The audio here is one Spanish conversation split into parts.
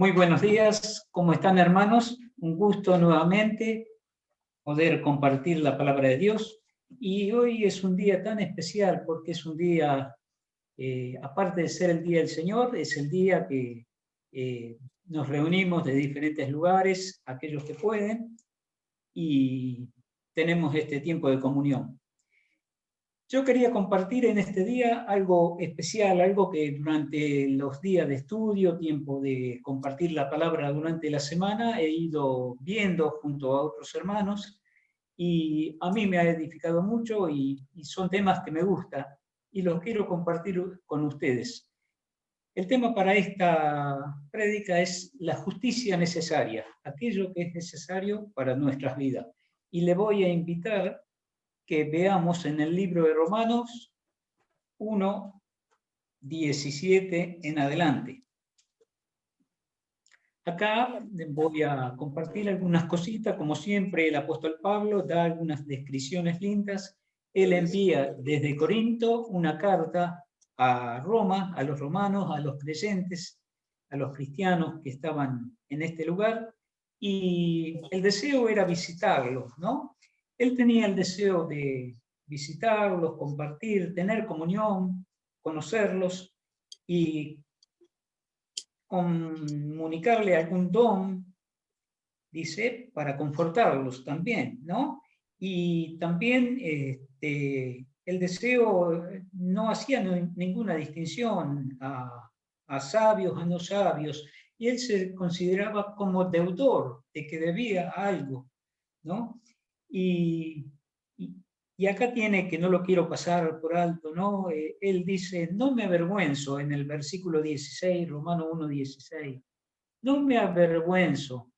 Muy buenos días, ¿cómo están, hermanos? Un gusto nuevamente poder compartir la palabra de Dios. Y hoy es un día tan especial porque es un día, aparte de ser el Día del Señor, es el día que nos reunimos de diferentes lugares, aquellos que pueden, y tenemos este tiempo de comunión. Yo quería compartir en este día algo especial, algo que durante los días de estudio, tiempo de compartir la palabra durante la semana, he ido viendo junto a otros hermanos y a mí me ha edificado mucho y son temas que me gustan y los quiero compartir con ustedes. El tema para esta prédica es la justicia necesaria, aquello que es necesario para nuestras vidas. Y le voy a invitar que veamos en el libro de Romanos 1, 17 en adelante. Acá voy a compartir algunas cositas, como siempre el apóstol Pablo da algunas descripciones lindas. Él envía desde Corinto una carta a Roma, a los romanos, a los creyentes, a los cristianos que estaban en este lugar, y el deseo era visitarlos, ¿no? Él tenía el deseo de visitarlos, compartir, tener comunión, conocerlos y comunicarle algún don, dice, para confortarlos también, ¿no? Y también el deseo no hacía ninguna distinción a sabios, a no sabios, y él se consideraba como deudor de que debía algo, ¿no? Y, y acá tiene, que no lo quiero pasar por alto, ¿no? Él dice, no me avergüenzo, en el versículo 16, Romano 1:16, no me avergüenzo.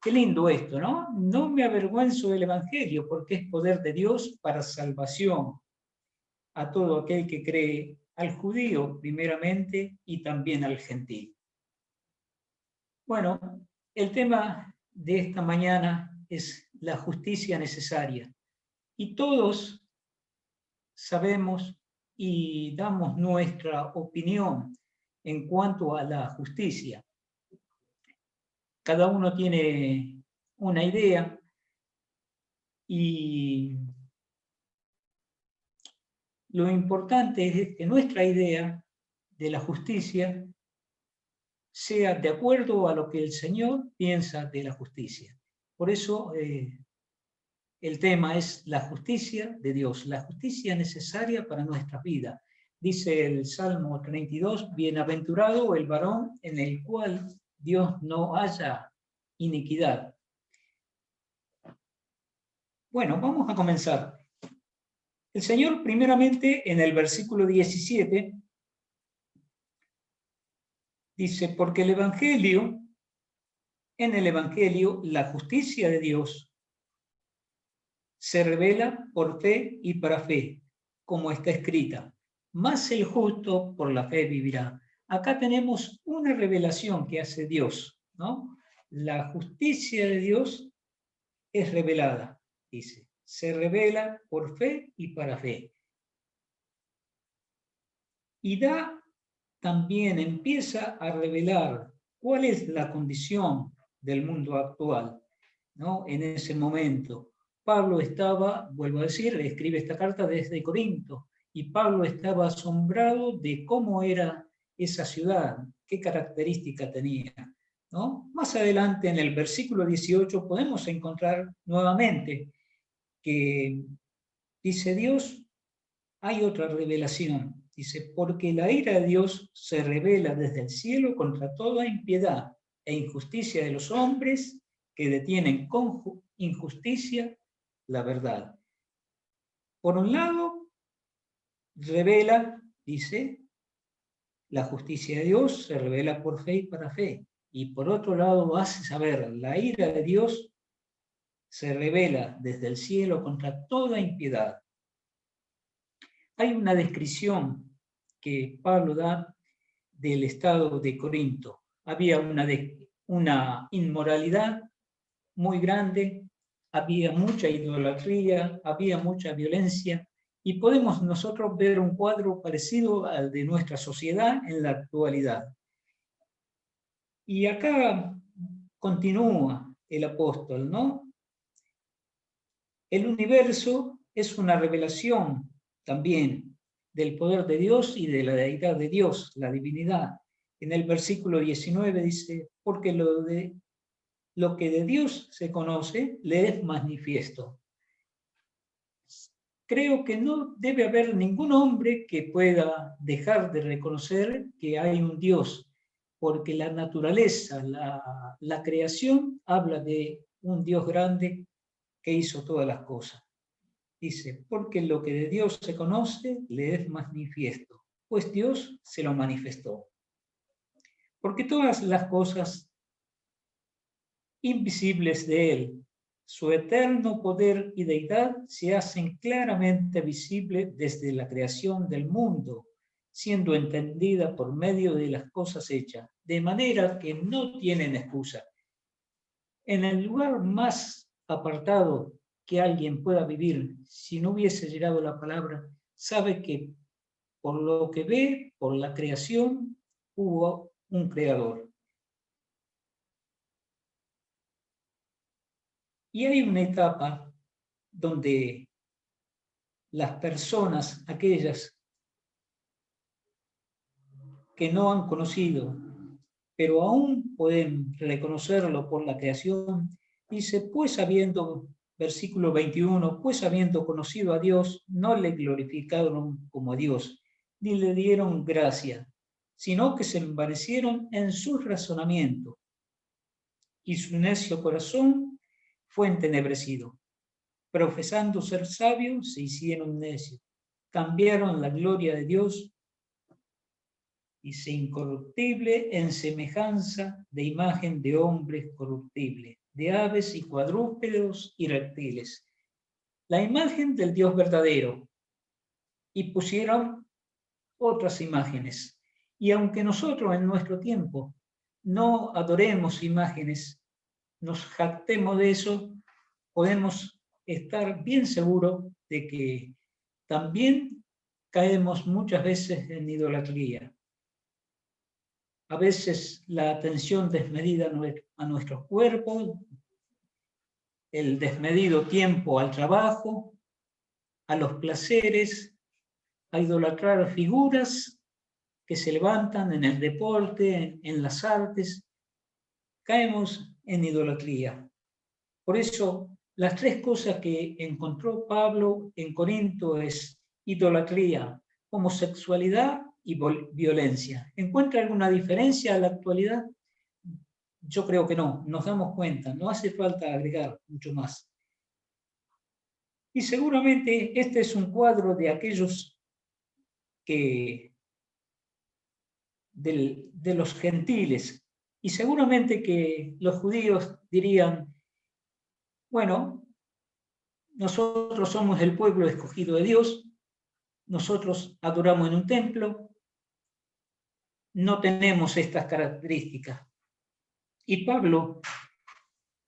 Qué lindo esto, ¿no? No me avergüenzo del Evangelio, porque es poder de Dios para salvación a todo aquel que cree, al judío primeramente y también al gentil. Bueno, el tema de esta mañana es la justicia necesaria. Y todos sabemos y damos nuestra opinión en cuanto a la justicia. Cada uno tiene una idea y lo importante es que nuestra idea de la justicia sea de acuerdo a lo que el Señor piensa de la justicia. Por eso el tema es la justicia de Dios, la justicia necesaria para nuestra vida. Dice el Salmo 32, bienaventurado el varón en el cual Dios no haya iniquidad. Bueno, vamos a comenzar. El Señor, primeramente, en el versículo 17, dice, porque en el Evangelio, la justicia de Dios se revela por fe y para fe, como está escrita, mas el justo por la fe vivirá. Acá tenemos una revelación que hace Dios, ¿no? La justicia de Dios es revelada, dice, se revela por fe y para fe. Y también empieza a revelar cuál es la condición del mundo actual, ¿no? En ese momento. Pablo estaba, vuelvo a decir, escribe esta carta desde Corinto, y Pablo estaba asombrado de cómo era esa ciudad, qué característica tenía, ¿no? Más adelante, en el versículo 18, podemos encontrar nuevamente que dice Dios, hay otra revelación. Dice, porque la ira de Dios se revela desde el cielo contra toda impiedad e injusticia de los hombres que detienen con injusticia la verdad. Por un lado, revela, dice, la justicia de Dios se revela por fe y para fe. Y por otro lado, hace saber, la ira de Dios se revela desde el cielo contra toda impiedad. Hay una descripción que Pablo da del estado de Corinto. Había una inmoralidad muy grande, había mucha idolatría, había mucha violencia, y podemos nosotros ver un cuadro parecido al de nuestra sociedad en la actualidad. Y acá continúa el apóstol, ¿no? El universo es una revelación también del poder de Dios y de la deidad de Dios, la divinidad. En el versículo 19 dice, porque lo que de Dios se conoce le es manifiesto. Creo que no debe haber ningún hombre que pueda dejar de reconocer que hay un Dios, porque la naturaleza, la creación, habla de un Dios grande que hizo todas las cosas. Dice, porque lo que de Dios se conoce le es manifiesto, pues Dios se lo manifestó. Porque todas las cosas invisibles de Él, su eterno poder y deidad se hacen claramente visibles desde la creación del mundo, siendo entendida por medio de las cosas hechas, de manera que no tienen excusa. En el lugar más apartado que alguien pueda vivir, si no hubiese llegado la palabra, sabe que por lo que ve, por la creación, hubo un creador. Y hay una etapa donde las personas, aquellas que no han conocido, pero aún pueden reconocerlo por la creación, dice, pues habiendo, versículo 21, pues habiendo conocido a Dios, no le glorificaron como a Dios, ni le dieron gracia, sino que se envanecieron en su razonamiento, y su necio corazón fue entenebrecido. Profesando ser sabios, se hicieron necios, cambiaron la gloria de Dios dice incorruptible en semejanza de imagen de hombres corruptibles, de aves y cuadrúpedos y reptiles, la imagen del Dios verdadero, y pusieron otras imágenes. Y aunque nosotros en nuestro tiempo no adoremos imágenes, nos jactemos de eso, podemos estar bien seguros de que también caemos muchas veces en idolatría. A veces la atención desmedida a nuestros cuerpos, el desmedido tiempo al trabajo, a los placeres, a idolatrar figuras que se levantan en el deporte, en las artes, caemos en idolatría. Por eso, las tres cosas que encontró Pablo en Corinto es idolatría, homosexualidad y violencia. ¿Encuentra alguna diferencia en la actualidad? Yo creo que no, nos damos cuenta, no hace falta agregar mucho más. Y seguramente este es un cuadro de aquellos que, de los gentiles, y seguramente que los judíos dirían, bueno, nosotros somos el pueblo escogido de Dios, nosotros adoramos en un templo, no tenemos estas características. Y Pablo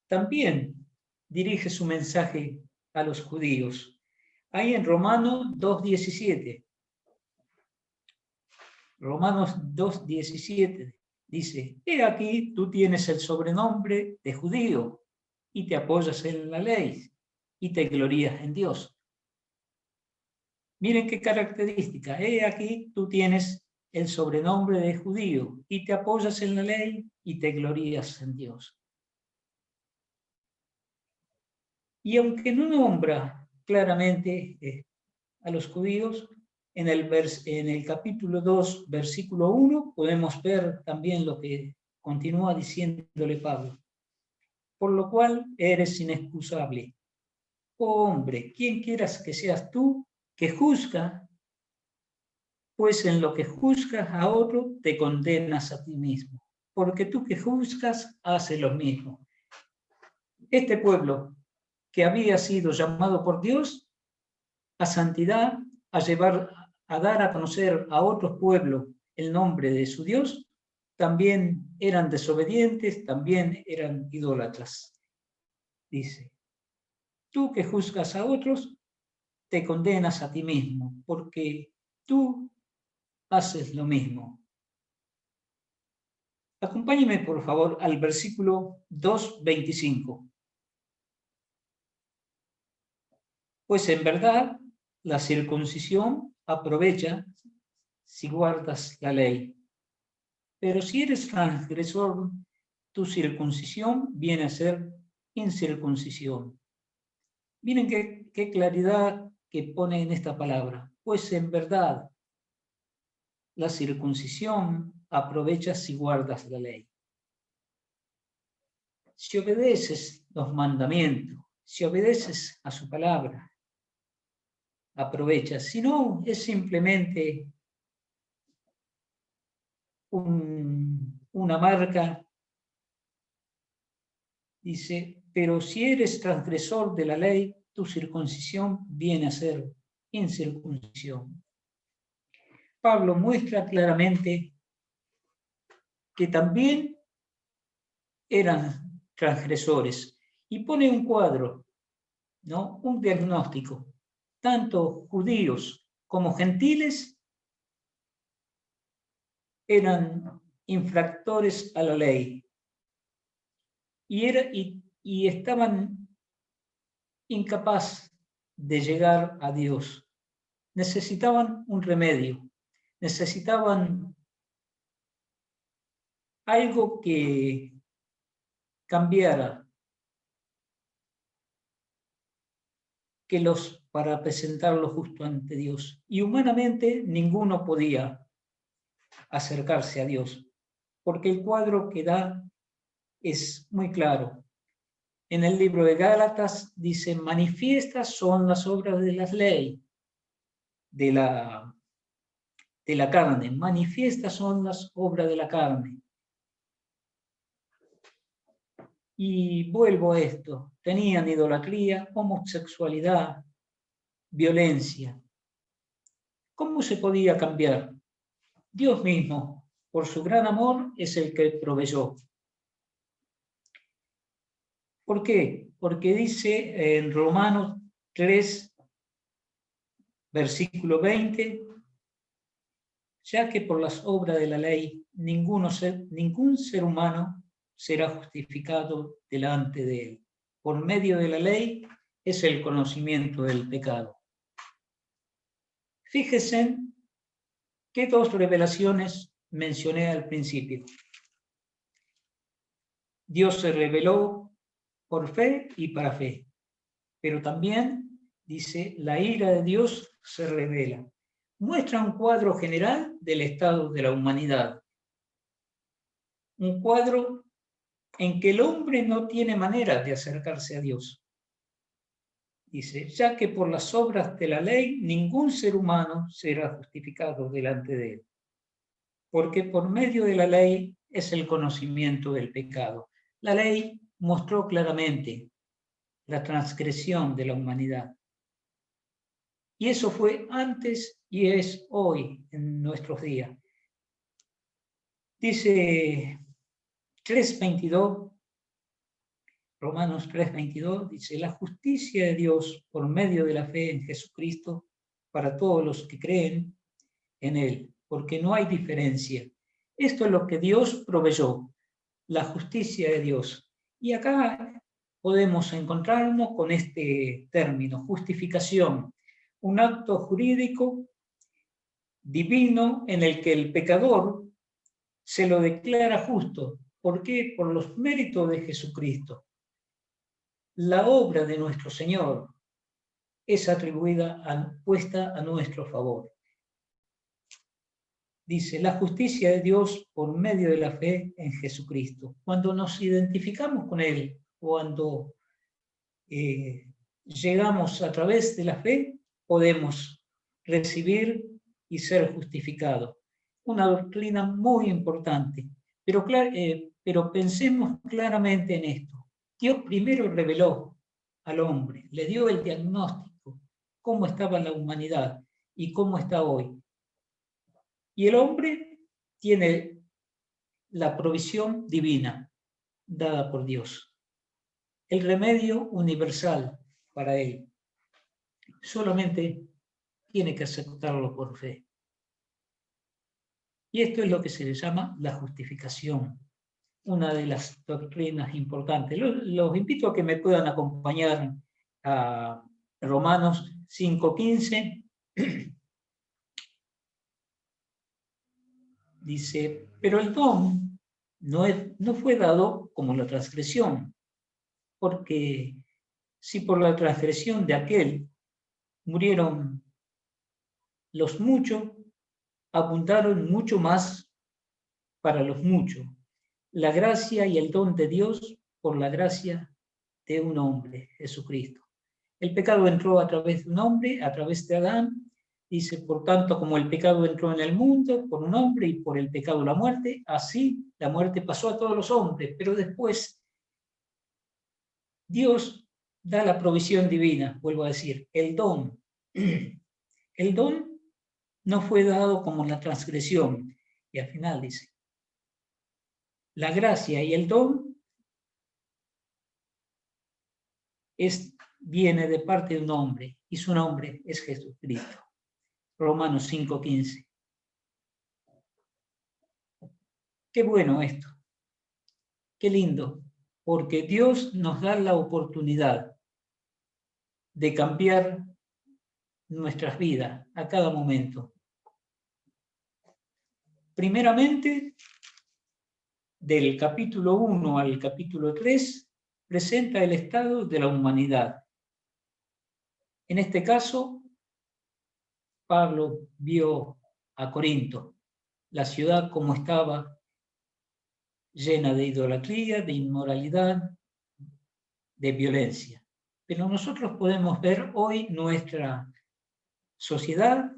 también dirige su mensaje a los judíos. Ahí en Romanos 2:17. Romanos 2:17 dice, he aquí tú tienes el sobrenombre de judío y te apoyas en la ley y te glorías en Dios. Miren qué característica, he aquí tú tienes el sobrenombre de judío y te apoyas en la ley y te glorías en Dios. Y aunque no nombra claramente a los judíos, en el capítulo 2, versículo 1, podemos ver también lo que continúa diciéndole Pablo. Por lo cual eres inexcusable. Oh hombre, quien quieras que seas tú, que juzga, pues en lo que juzgas a otro, te condenas a ti mismo. Porque tú que juzgas, haces lo mismo. Este pueblo que había sido llamado por Dios a santidad, a dar a conocer a otros pueblos el nombre de su Dios, también eran desobedientes, también eran idólatras. Dice, tú que juzgas a otros, te condenas a ti mismo, porque tú haces lo mismo. Acompáñeme, por favor, al versículo 2:25. Pues en verdad, la circuncisión aprovecha si guardas la ley. Pero si eres transgresor, tu circuncisión viene a ser incircuncisión. Miren qué claridad que pone en esta palabra. Pues en verdad, la circuncisión aprovecha si guardas la ley. Si obedeces los mandamientos, si obedeces a su palabra, aprovecha. Si no, es simplemente una marca. Dice, pero si eres transgresor de la ley, tu circuncisión viene a ser incircuncisión. Pablo muestra claramente que también eran transgresores y pone un cuadro, ¿no? Un diagnóstico. Tanto judíos como gentiles eran infractores a la ley y estaban incapaces de llegar a Dios. Necesitaban un remedio, necesitaban algo que cambiara, para presentarlo justo ante Dios. Y humanamente ninguno podía acercarse a Dios, porque el cuadro que da es muy claro. En el libro de Gálatas dice, manifiestas son las obras de la ley, de la carne, manifiestas son las obras de la carne. Y vuelvo a esto, tenían idolatría, homosexualidad, violencia. ¿Cómo se podía cambiar? Dios mismo, por su gran amor, es el que proveyó. ¿Por qué? Porque dice en Romanos 3, versículo 20, ya que por las obras de la ley ningún ser humano será justificado delante de él. Por medio de la ley es el conocimiento del pecado. Fíjense qué dos revelaciones mencioné al principio. Dios se reveló por fe y para fe, pero también dice, la ira de Dios se revela. Muestra un cuadro general del estado de la humanidad. Un cuadro en que el hombre no tiene manera de acercarse a Dios. Dice, ya que por las obras de la ley ningún ser humano será justificado delante de él, porque por medio de la ley es el conocimiento del pecado. La ley mostró claramente la transgresión de la humanidad. Y eso fue antes y es hoy en nuestros días. Dice 3:22, Romanos 3:22, dice, la justicia de Dios por medio de la fe en Jesucristo para todos los que creen en Él, porque no hay diferencia. Esto es lo que Dios proveyó, la justicia de Dios. Y acá podemos encontrarnos con este término, justificación, un acto jurídico divino en el que el pecador se lo declara justo. ¿Por qué? Por los méritos de Jesucristo. La obra de nuestro Señor es atribuida, puesta a nuestro favor. Dice, la justicia de Dios por medio de la fe en Jesucristo. Cuando nos identificamos con Él, cuando llegamos a través de la fe, podemos recibir y ser justificados. Una doctrina muy importante, pero pensemos claramente en esto. Dios primero reveló al hombre, le dio el diagnóstico, cómo estaba la humanidad y cómo está hoy. Y el hombre tiene la provisión divina dada por Dios, el remedio universal para él. Solamente tiene que aceptarlo por fe. Y esto es lo que se le llama la justificación. una de las doctrinas importantes. Los invito a que me puedan acompañar a Romanos 5:15. Dice, pero el don no fue dado como la transgresión, porque si por la transgresión de aquel murieron los muchos, abundaron mucho más para los muchos la gracia y el don de Dios por la gracia de un hombre, Jesucristo. El pecado entró a través de un hombre, a través de Adán. Dice, por tanto, como el pecado entró en el mundo por un hombre y por el pecado la muerte, así la muerte pasó a todos los hombres. Pero después Dios da la provisión divina, vuelvo a decir, el don. El don no fue dado como la transgresión. Y al final dice, la gracia y el don viene de parte de un hombre, y su nombre es Jesucristo. Romanos 5:15. Qué bueno esto, qué lindo, porque Dios nos da la oportunidad de cambiar nuestras vidas a cada momento. Primeramente, del capítulo 1 al capítulo 3, presenta el estado de la humanidad. En este caso, Pablo vio a Corinto, la ciudad como estaba, llena de idolatría, de inmoralidad, de violencia. Pero nosotros podemos ver hoy nuestra sociedad,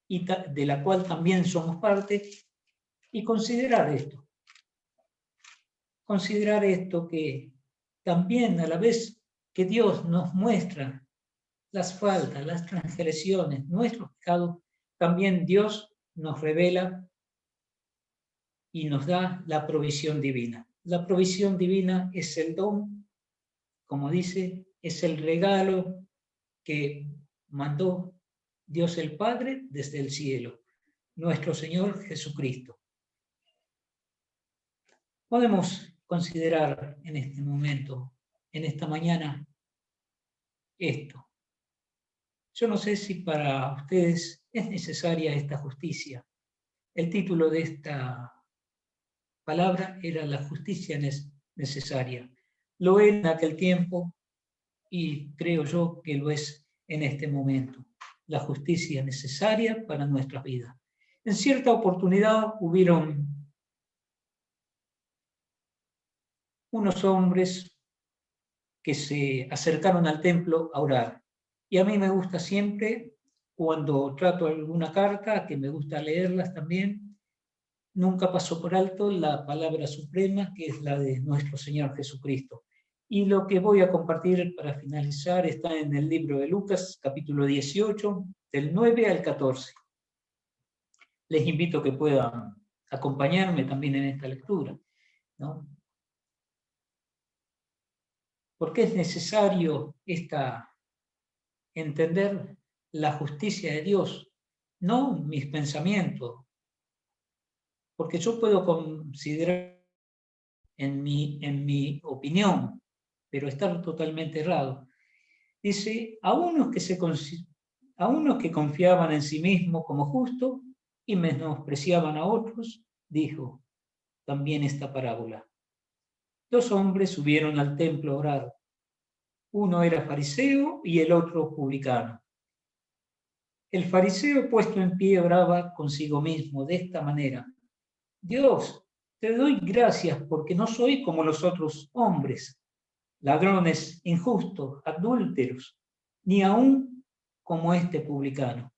y de la cual también somos parte, y considerar esto que también a la vez que Dios nos muestra las faltas, las transgresiones, nuestros pecados, también Dios nos revela y nos da la provisión divina. La provisión divina es el don, como dice, es el regalo que mandó Dios el Padre desde el cielo, nuestro Señor Jesucristo. Podemos considerar en este momento, en esta mañana, esto. Yo no sé si para ustedes es necesaria esta justicia. El título de esta palabra era la justicia necesaria. Lo era en aquel tiempo y creo yo que lo es en este momento. La justicia necesaria para nuestras vidas. En cierta oportunidad hubieron unos hombres que se acercaron al templo a orar. Y a mí me gusta siempre, cuando trato alguna carta, que me gusta leerlas también, nunca paso por alto la palabra suprema, que es la de nuestro Señor Jesucristo. Y lo que voy a compartir para finalizar está en el libro de Lucas, capítulo 18, del 9 al 14. Les invito a que puedan acompañarme también en esta lectura, ¿no? Porque es necesario entender la justicia de Dios, no mis pensamientos, porque yo puedo considerar en mi opinión, pero estar totalmente errado. Dice, a unos que confiaban en sí mismos como justos y menospreciaban a otros, dijo también esta parábola. Dos hombres subieron al templo a orar. Uno era fariseo y el otro publicano. El fariseo, puesto en pie, oraba consigo mismo de esta manera: Dios, te doy gracias porque no soy como los otros hombres, ladrones, injustos, adúlteros, ni aún como este publicano.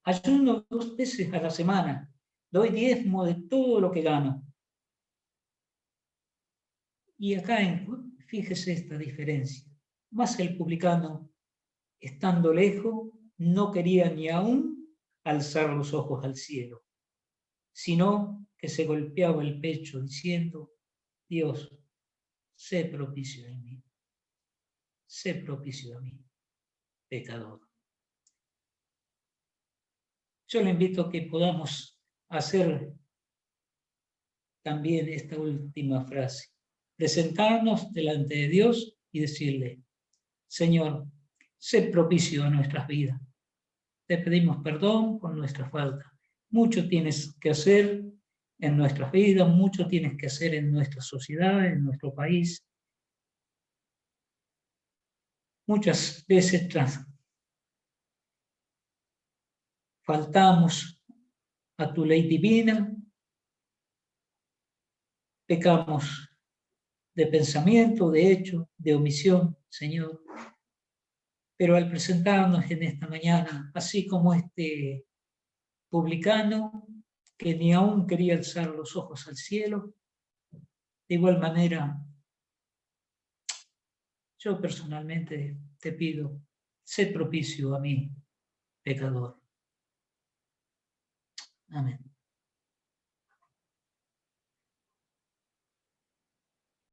Ayuno 2 veces a la semana, doy diezmo de todo lo que gano. Y acá, fíjese esta diferencia. Más el publicano, estando lejos, no quería ni aún alzar los ojos al cielo, sino que se golpeaba el pecho diciendo: Dios, sé propicio de mí, sé propicio a mí, pecador. Yo le invito a que podamos hacer también esta última frase. Presentarnos delante de Dios y decirle, Señor, sé propicio a nuestras vidas. Te pedimos perdón por nuestra falta. Mucho tienes que hacer en nuestras vidas, mucho tienes que hacer en nuestra sociedad, en nuestro país. Muchas veces faltamos a tu ley divina, pecamos de pensamiento, de hecho, de omisión, Señor. Pero al presentarnos en esta mañana, así como este publicano que ni aún quería alzar los ojos al cielo, de igual manera, yo personalmente te pido, sé propicio a mí, pecador. Amén.